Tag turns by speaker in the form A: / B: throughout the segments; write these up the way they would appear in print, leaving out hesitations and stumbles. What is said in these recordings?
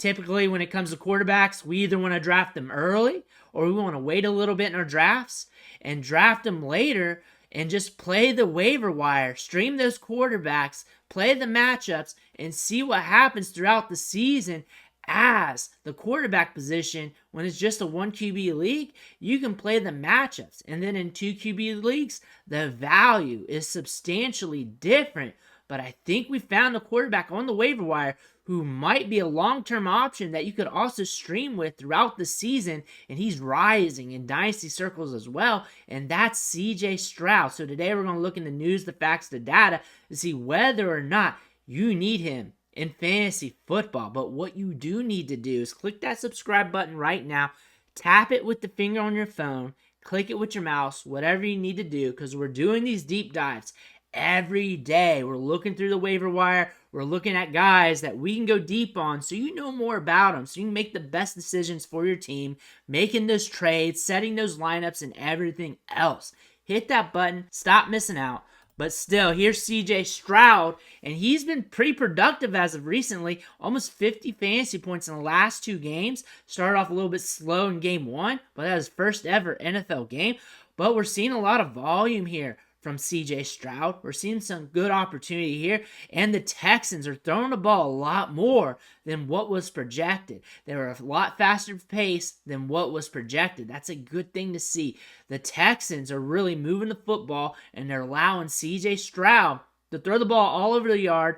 A: Typically, when it comes to quarterbacks, we either want to draft them early or we want to wait a little bit in our drafts and draft them later and just play the waiver wire, stream those quarterbacks, play the matchups, and see what happens throughout the season. As the quarterback position, when it's just a 1 QB league, you can play the matchups. And then in 2 QB leagues, the value is substantially different. But I think we found a quarterback on the waiver wire who might be a long-term option that you could also stream with throughout the season, and he's rising in dynasty circles as well, and that's CJ Stroud. So today we're going to look in the news, the facts, the data to see whether or not you need him in fantasy football. But what you do need to do is click that subscribe button right now, tap it with the finger on your phone, click it with your mouse, whatever you need to do, because we're doing these deep dives every day. We're looking through the waiver wire. We're looking at guys that we can go deep on so you know more about them, so you can make the best decisions for your team, making those trades, setting those lineups, and everything else. Hit that button. Stop missing out. But still, here's CJ Stroud, and he's been pretty productive as of recently. Almost 50 fantasy points in the last 2 games. Started off a little bit slow in game 1, but that was his first ever NFL game. But we're seeing a lot of volume here from CJ Stroud. We're seeing some good opportunity here, and the Texans are throwing the ball a lot more than what was projected. They were a lot faster pace than what was projected. That's a good thing to see. The Texans are really moving the football, and they're allowing CJ Stroud to throw the ball all over the yard,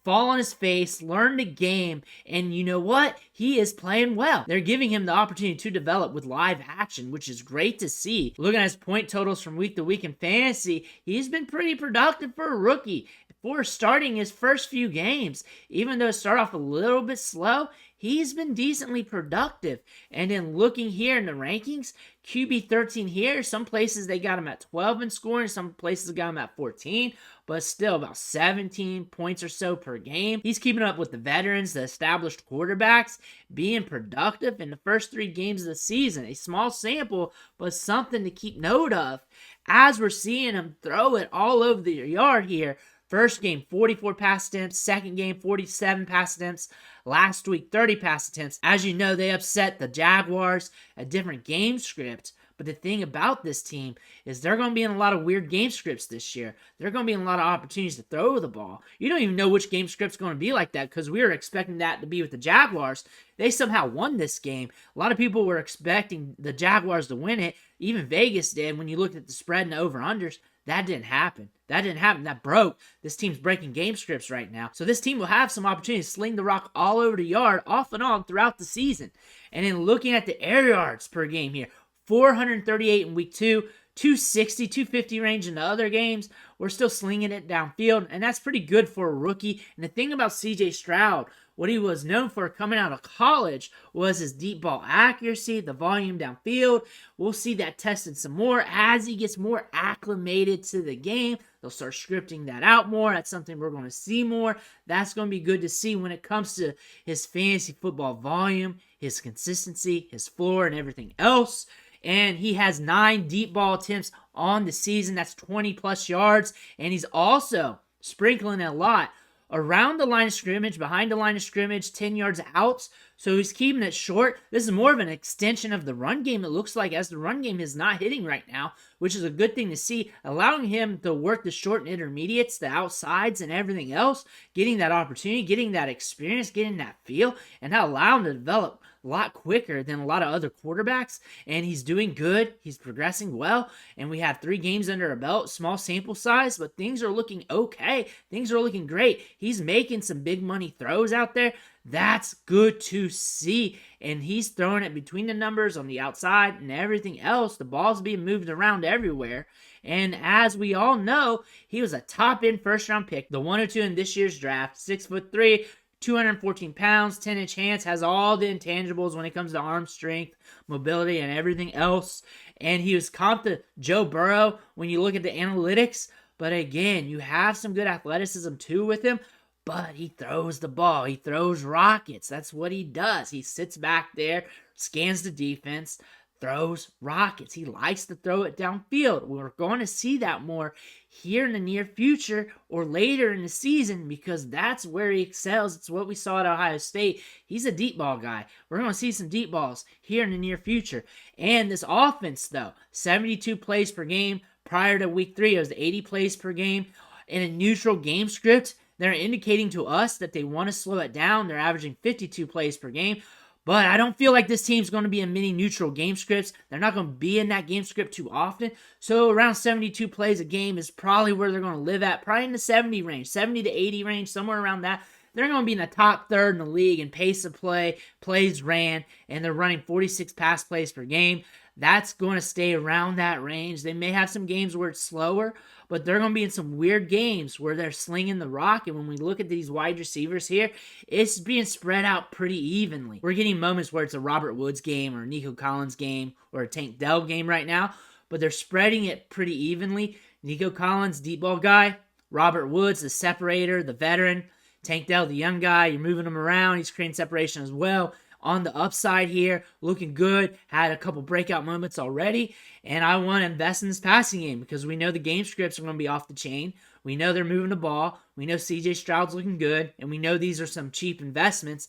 A: fall on his face, learn the game, and you know what? He is playing well. They're giving him the opportunity to develop with live action, which is great to see. Looking at his point totals from week to week in fantasy, he's been pretty productive for a rookie. For starting his first few games, even though it started off a little bit slow, he's been decently productive. And then looking here in the rankings, QB 13 here, some places they got him at 12 in scoring, some places got him at 14, but still about 17 points or so per game. He's keeping up with the veterans, the established quarterbacks, being productive in the first 3 games of the season. A small sample, but something to keep note of as we're seeing him throw it all over the yard here. First game, 44 pass attempts. Second game, 47 pass attempts. Last week, 30 pass attempts. As you know, they upset the Jaguars, a different game script. But the thing about this team is they're going to be in a lot of weird game scripts this year. They're going to be in a lot of opportunities to throw the ball. You don't even know which game script's going to be like that because we were expecting that to be with the Jaguars. They somehow won this game. A lot of people were expecting the Jaguars to win it. Even Vegas did when you looked at the spread and the over-unders. That didn't happen. That broke. This team's breaking game scripts right now. So this team will have some opportunity to sling the rock all over the yard, off and on throughout the season. And then looking at the air yards per game here, 438 in week 2, 260, 250 range in the other games. We're still slinging it downfield, and that's pretty good for a rookie. And the thing about CJ Stroud, what he was known for coming out of college was his deep ball accuracy, the volume downfield. We'll see that tested some more as he gets more acclimated to the game. They'll start scripting that out more. That's something we're going to see more. That's going to be good to see when it comes to his fantasy football volume, his consistency, his floor, and everything else. And he has 9 deep ball attempts on the season. That's 20 plus yards. And he's also sprinkling a lot around the line of scrimmage, behind the line of scrimmage, 10 yards out. So he's keeping it short. This is more of an extension of the run game, it looks like, as the run game is not hitting right now, which is a good thing to see, allowing him to work the short and intermediates, the outsides, and everything else, getting that opportunity, getting that experience, getting that feel, and that allow him to develop a lot quicker than a lot of other quarterbacks. And he's doing good. He's progressing well. And we have 3 games under our belt, small sample size, but things are looking okay. Things are looking great. He's making some big money throws out there. That's good to see. And he's throwing it between the numbers on the outside and everything else. The ball's being moved around everywhere. And as we all know, he was a top-end first-round pick, the 102 in this year's draft, 6'3", 214 pounds, 10-inch hands, has all the intangibles when it comes to arm strength, mobility, and everything else. And he was comped to Joe Burrow when you look at the analytics. But again, you have some good athleticism too with him. But he throws the ball. He throws rockets. That's what he does. He sits back there, scans the defense, throws rockets. He likes to throw it downfield. We're going to see that more here in the near future or later in the season, because that's where he excels. It's what we saw at Ohio State. He's a deep ball guy. We're going to see some deep balls here in the near future. And this offense, though, 72 plays per game. Prior to week 3, it was 80 plays per game. In a neutral game script, they're indicating to us that they want to slow it down. They're averaging 52 plays per game. But I don't feel like this team's going to be in many neutral game scripts. They're not going to be in that game script too often. So around 72 plays a game is probably where they're going to live at. Probably in the 70 range, 70 to 80 range, somewhere around that. They're going to be in the top third in the league in pace of play, plays ran, and they're running 46 pass plays per game. That's going to stay around that range. They may have some games where it's slower, but they're going to be in some weird games where they're slinging the rock. And when we look at these wide receivers here, it's being spread out pretty evenly. We're getting moments where it's a Robert Woods game or a Nico Collins game or a Tank Dell game right now, but they're spreading it pretty evenly. Nico Collins, deep ball guy. Robert Woods, the separator, the veteran. Tank Dell, the young guy. You're moving him around. He's creating separation as well. On the upside here, looking good, had a couple breakout moments already, and I want to invest in this passing game because we know the game scripts are going to be off the chain. We know they're moving the ball. We know CJ Stroud's looking good, and we know these are some cheap investments.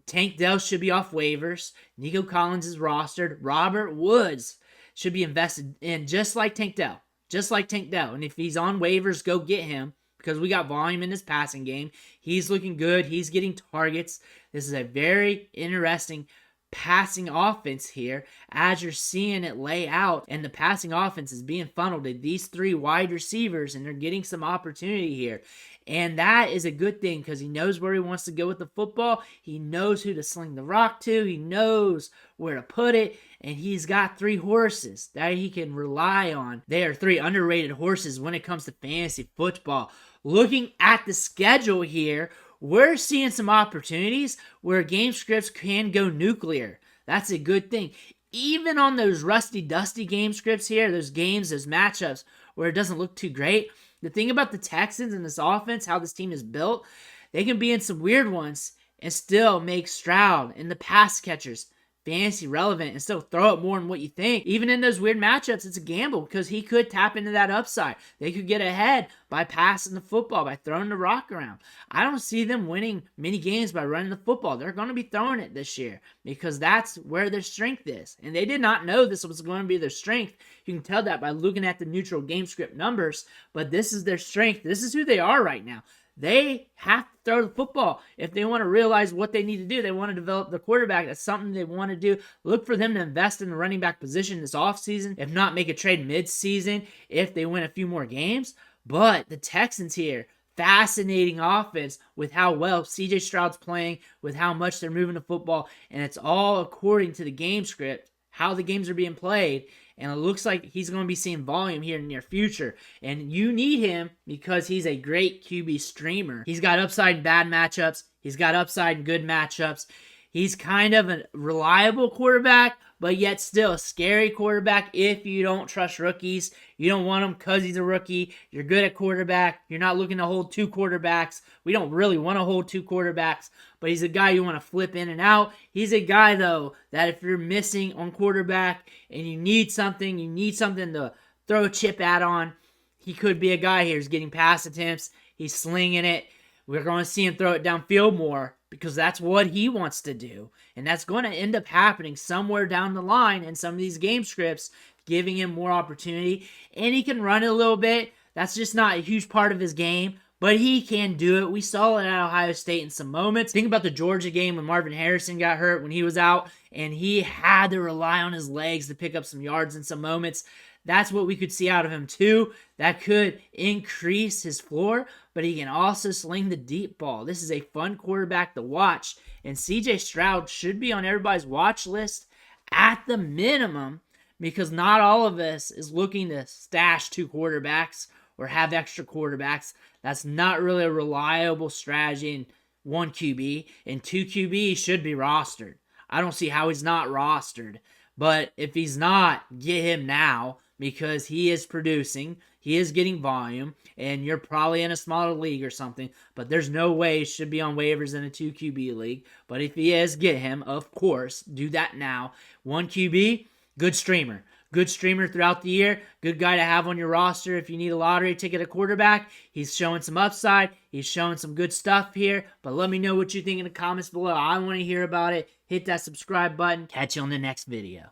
A: Tank Dell should be off waivers. Nico Collins is rostered. Robert Woods should be invested in just like Tank Dell. Just like Tank Dell. And if he's on waivers, go get him because we got volume in this passing game. He's looking good. He's getting targets. This is a very interesting passing offense here as you're seeing it lay out, and the passing offense is being funneled to these 3 wide receivers, and they're getting some opportunity here. And that is a good thing because he knows where he wants to go with the football. He knows who to sling the rock to. He knows where to put it. And he's got 3 horses that he can rely on. They are 3 underrated horses when it comes to fantasy football. Looking at the schedule here, we're seeing some opportunities where game scripts can go nuclear. That's a good thing. Even on those rusty, dusty game scripts here, those games, those matchups where it doesn't look too great, the thing about the Texans and this offense, how this team is built, they can be in some weird ones and still make Stroud and the pass catchers fantasy relevant and still throw it more than what you think. Even in those weird matchups, it's a gamble because he could tap into that upside. They could get ahead by passing the football, by throwing the rock around. I don't see them winning many games by running the football. They're going to be throwing it this year because that's where their strength is. And they did not know this was going to be their strength. You can tell that by looking at the neutral game script numbers, but this is their strength. This is who they are right now. They have to throw the football if they want to realize what they need to do. They want to develop the quarterback. That's something they want to do. Look for them to invest in the running back position this offseason. If not, make a trade mid-season if they win a few more games. But the Texans here, fascinating offense with how well CJ Stroud's playing, with how much they're moving the football, and it's all according to the game script, how the games are being played. And it looks like he's going to be seeing volume here in the near future. And you need him because he's a great QB streamer. He's got upside in bad matchups. He's got upside in good matchups. He's kind of a reliable quarterback, but yet still a scary quarterback if you don't trust rookies. You don't want him because he's a rookie. You're good at quarterback. You're not looking to hold 2 quarterbacks. We don't really want to hold 2 quarterbacks, but he's a guy you want to flip in and out. He's a guy, though, that if you're missing on quarterback and you need something to throw a chip at on, he could be a guy here who's getting pass attempts. He's slinging it. We're going to see him throw it downfield more because that's what he wants to do. And that's going to end up happening somewhere down the line in some of these game scripts, giving him more opportunity. And he can run it a little bit. That's just not a huge part of his game, but he can do it. We saw it at Ohio State in some moments. Think about the Georgia game when Marvin Harrison got hurt when he was out, and he had to rely on his legs to pick up some yards in some moments. That's what we could see out of him too. That could increase his floor, but he can also sling the deep ball. This is a fun quarterback to watch, and CJ Stroud should be on everybody's watch list at the minimum because not all of us is looking to stash 2 quarterbacks or have extra quarterbacks. That's not really a reliable strategy in 1 QB, and 2 QB should be rostered. I don't see how he's not rostered, but if he's not, get him now because he is producing, he is getting volume, and you're probably in a smaller league or something, but there's no way he should be on waivers in a 2 QB league. But if he is, get him, of course. Do that now. 1 QB, good streamer. Good streamer throughout the year. Good guy to have on your roster if you need a lottery ticket at quarterback. He's showing some upside. He's showing some good stuff here. But let me know what you think in the comments below. I want to hear about it. Hit that subscribe button. Catch you on the next video.